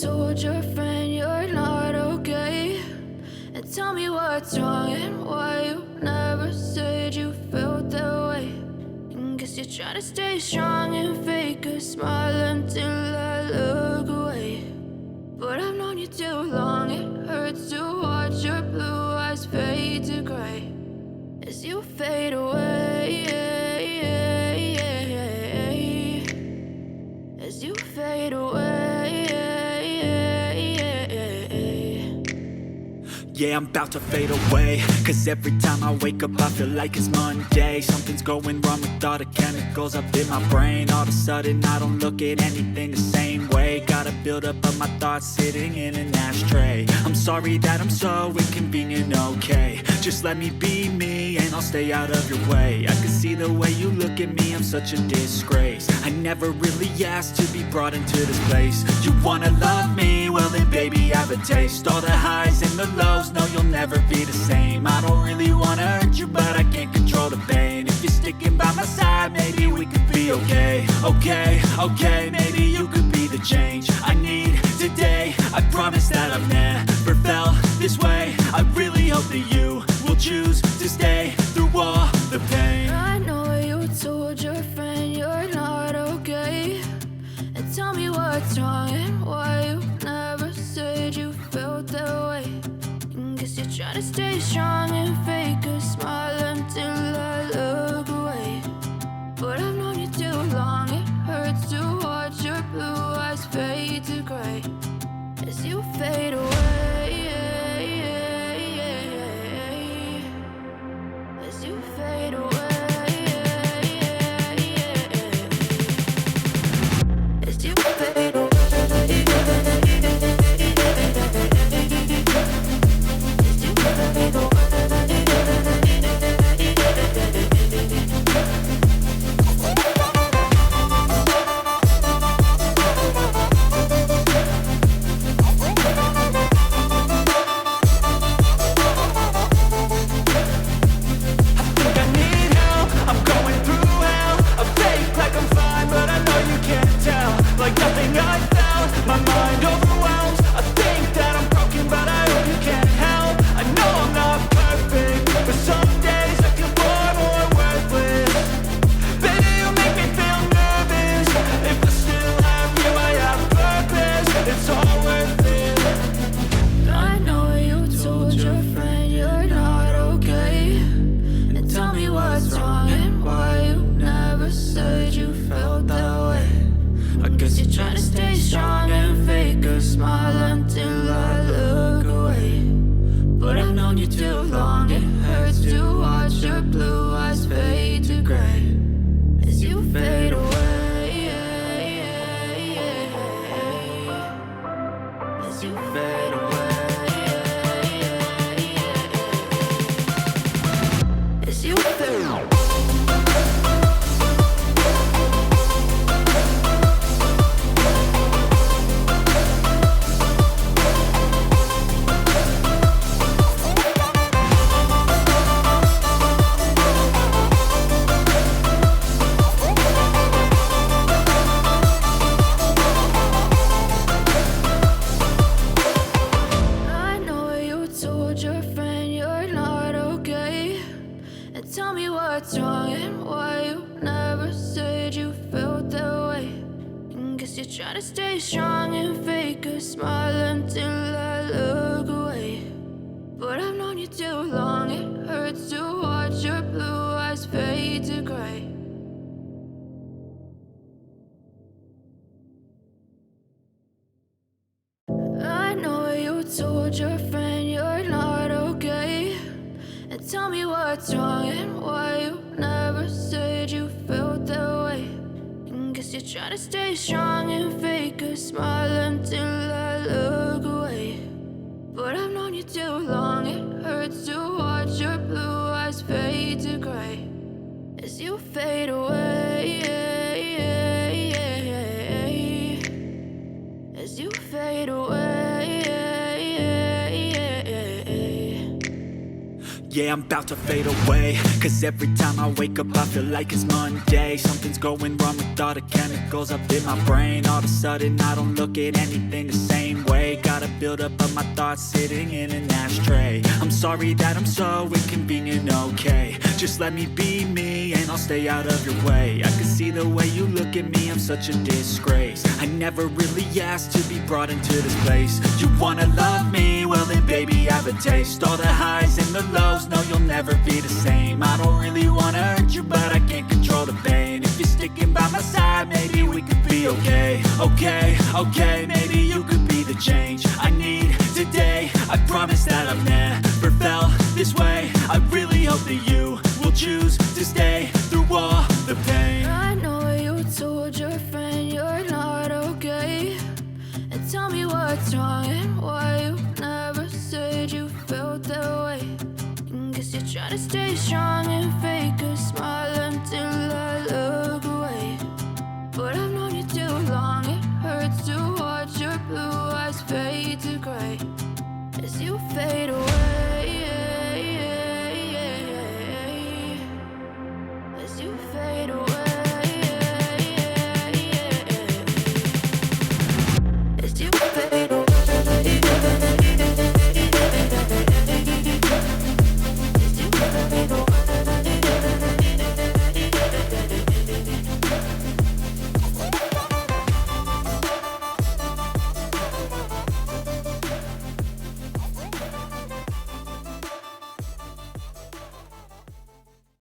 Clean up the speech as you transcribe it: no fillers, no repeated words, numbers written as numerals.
told your friend you're not okay? And tell me what's wrong and why you never said you felt that way. And guess you're trying to stay strong and fake a smile until I look away. But I've known you too long, it hurts to watch your blue eyes fade to gray as you fade away, as you fade away. Yeah, I'm about to fade away, cause every time I wake up I feel like it's Monday. Something's going wrong with all the chemicals up in my brain. All of a sudden I don't look at anything the same way. Gotta build up of my thoughts sitting in an ashtray. I'm sorry that I'm so inconvenient, okay? Just let me be me and I'll stay out of your way. I can see the way you look at me, I'm such a disgrace. I never really asked to be brought into this place. You wanna love me? Well then baby, have a taste. All the highs and the lows, no, you'll never be the same. I don't really wanna hurt you, but I can't control the pain. If you're sticking by my side, maybe we could be okay. Okay, maybe you could be the change I need today. I promise that I've never felt this way. I really hope that you will choose to stay through all the pain. I know you told your friend you're not okay. And tell me what's wrong and why you never said you felt that way. Guess you're trying to stay strong and fake a smile until I look away. But I've known you too long, it hurts to watch your blue eyes fade to gray as you fade away, as you fade away, as you fade away. Told your friend you're not okay. And tell me what's wrong and why you never said you felt that way. And guess you're trying to stay strong and fake a smile until I look away. But I've known you too long, it hurts to watch your blue eyes fade to gray as you fade away, as you fade away. yeah, I'm about to fade away. Cause every time I wake up I feel like it's Monday. Something's going wrong with all the chemicals up in my brain. All of a sudden I don't look at anything the same way. Gotta build up of my thoughts sitting in an ashtray. I'm sorry that I'm so inconvenient, okay. Just let me be me and I'll stay out of your way. I can see the way you look at me, I'm such a disgrace. I never really asked to be brought into this place. You wanna love me? Well then baby have a taste. All the highs and the lows, no you'll never be the same. I don't really wanna hurt you but I can't control the pain. If you're sticking by my side maybe we could be okay. Okay, maybe you could be the change I need today. I promise that I've never felt this way. I really hope that you will choose to stay through all the pain. I know you told your friend you're not okay, and tell me what's wrong and why you never said you felt that way. And guess you're trying to stay strong and fake a smile until I look away. But I've known you too long, it hurts to watch your blue eyes fade to gray as you fade away, as you fade